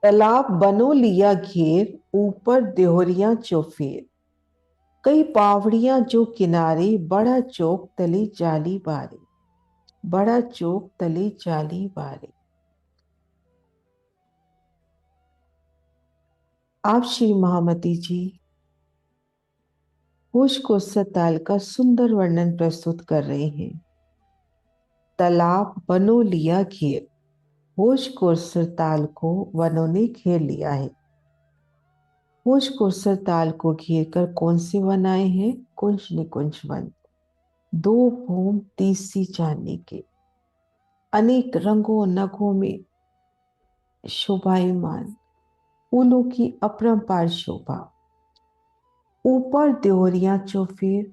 तालाब बनो लिया घेर, ऊपर देहोरियां चौफेर। कई पावड़ियां जो किनारे, बड़ा चौक तले जाली बारे। बड़ा चौक तले जाली बारे। आप श्री महामती जी होश को ताल का सुंदर वर्णन प्रस्तुत कर रहे हैं। तालाब बनो लिया घेर, होश को ताल को वनों ने घेर लिया है। होश को ताल को घेर कर कौन से वन आए हैं? कुंज निकुंज वन। दो भूम तीसरी चांदनी के, अनेक रंगों नगों में शोभायमान, फूलों की अपरंपार शोभा। ऊपर देवरिया चौफेर।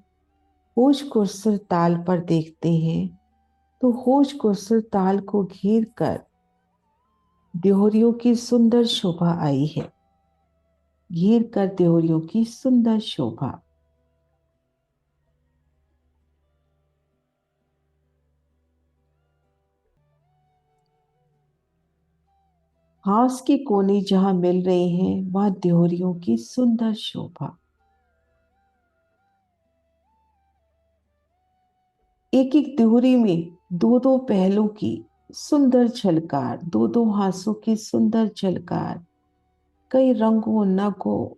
होश को ताल पर देखते हैं तो होश को ताल को घेर कर देहोरियों की सुंदर शोभा आई है। घेर कर देहोरियों की सुंदर शोभा। हास के कोने जहां मिल रहे हैं वहां देहोरियों की सुंदर शोभा। एक एक देहोरी में दो दो पहलों की सुंदर झलकार, दो दो हासों की सुंदर झलकार, कई रंगों नगों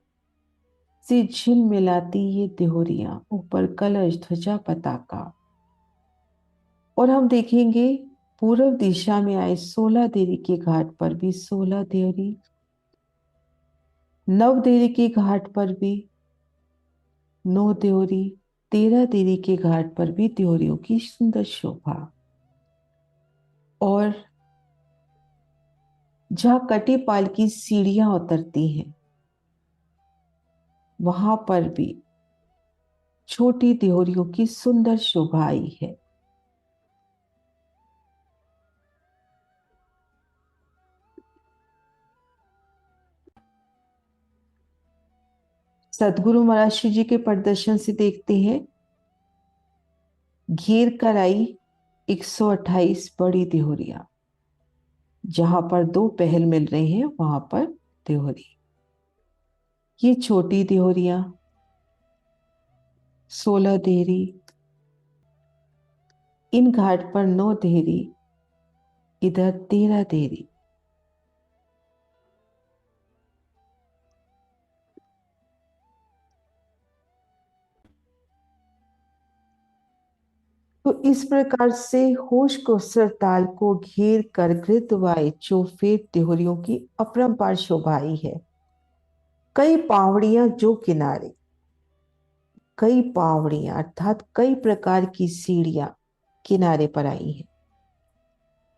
से झिल मिलाती ये देहोरियां, ऊपर कलश ध्वजा पताका। और हम देखेंगे पूर्व दिशा में आए 16 देवी के घाट पर भी 16 देवरी, नव देवी के घाट पर भी 9 देवरी, 13 देवी के घाट पर भी देवरियों की सुंदर शोभा। और जहां कटीपाल की सीढ़ियां उतरती हैं वहां पर भी छोटी देवरियों की सुंदर शोभा आई है। सदगुरु महाराज श्री जी के प्रदर्शन से देखते हैं, घेर कर आई 128 बड़ी देहोरियां। जहां पर दो पहल मिल रहे हैं वहां पर देहोरी। ये छोटी देहोरियां 16 देहरी, इन घाट पर 9 देहरी, इधर 13 देहरी। तो इस प्रकार से होश को सरताल को घेर कर घृतवाय चौफेर देहोरियों की अपरंपार शोभा आई है। कई पावड़ियां जो किनारे, कई पावड़ियां अर्थात कई प्रकार की सीढ़ियां किनारे पर आई हैं।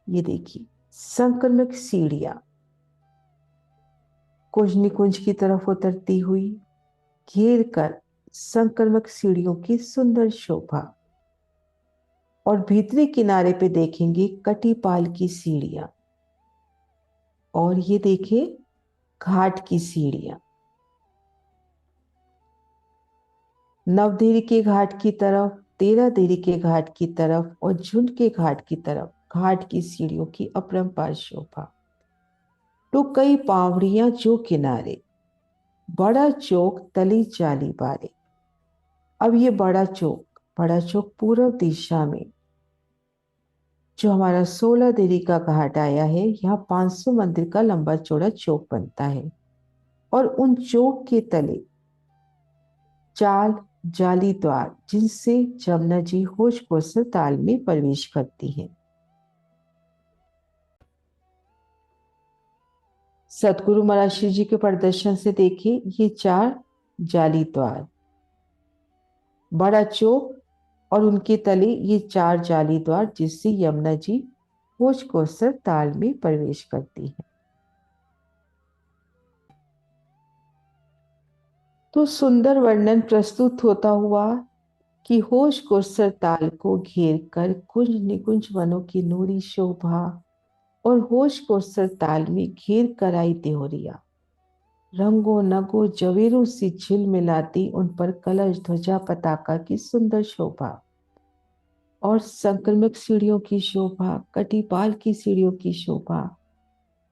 ये देखिए संक्रमक सीढ़ियां कुंज निकुंज की तरफ उतरती हुई, घेर कर संक्रमक सीढ़ियों की सुंदर शोभा। और भीतरी किनारे पे देखेंगे कटीपाल की सीढ़ियां। और ये देखिए घाट की सीढ़ियां, नवदेरी के घाट की तरफ, 13 देरी के घाट की तरफ और झुंड के घाट की तरफ घाट की सीढ़ियों की अपरंपार शोभा। तो कई पावड़ियां जो किनारे, बड़ा चौक तली चाली बारे। अब ये बड़ा चौक पूर्व दिशा में जो हमारा 16 देरी का घाट आया है, यहाँ 500 मंदिर का लंबा चौड़ा चौक बनता है। और उन चौक के तले चाल जाली द्वार जिनसे जमुना जी होश कोसर ताल में प्रवेश करती है। सतगुरु महाराज श्री जी के प्रदर्शन से देखिए ये 4 जाली द्वार, बड़ा चौक और उनके तले ये 4 जाली द्वार जिससे यमुना जी होश कोसर ताल में प्रवेश करती है। तो सुंदर वर्णन प्रस्तुत होता हुआ कि होश कोसर ताल को घेर कर कुंज निकुंज वनों की नूरी शोभा और होश कोसर ताल में घेर कर आई देहोरिया, रंगों नगों जवेरों सी झिल मिलाती उन पर कलश ध्वजा पताका की सुंदर शोभा। और संक्रमक सीढ़ियों की शोभा, कटीपाल की सीढ़ियों की शोभा,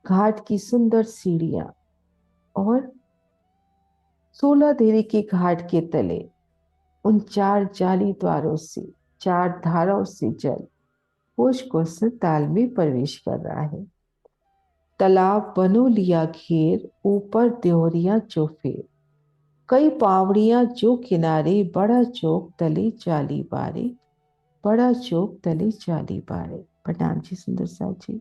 घाट की सुंदर सीढ़ियां और 16 देरी के घाट के तले उन 4 जाली द्वारों से 4 धाराओं से जल होश को ताल में प्रवेश कर रहा है। तालाब बनो लिया घेर, ऊपर देवरिया जो फेर, कई पावड़ियां जो किनारे, बड़ा चौक तले जाली बारे, बड़ा चौक तले जाली बारे। प्रणाम जी सुंदर साहब जी।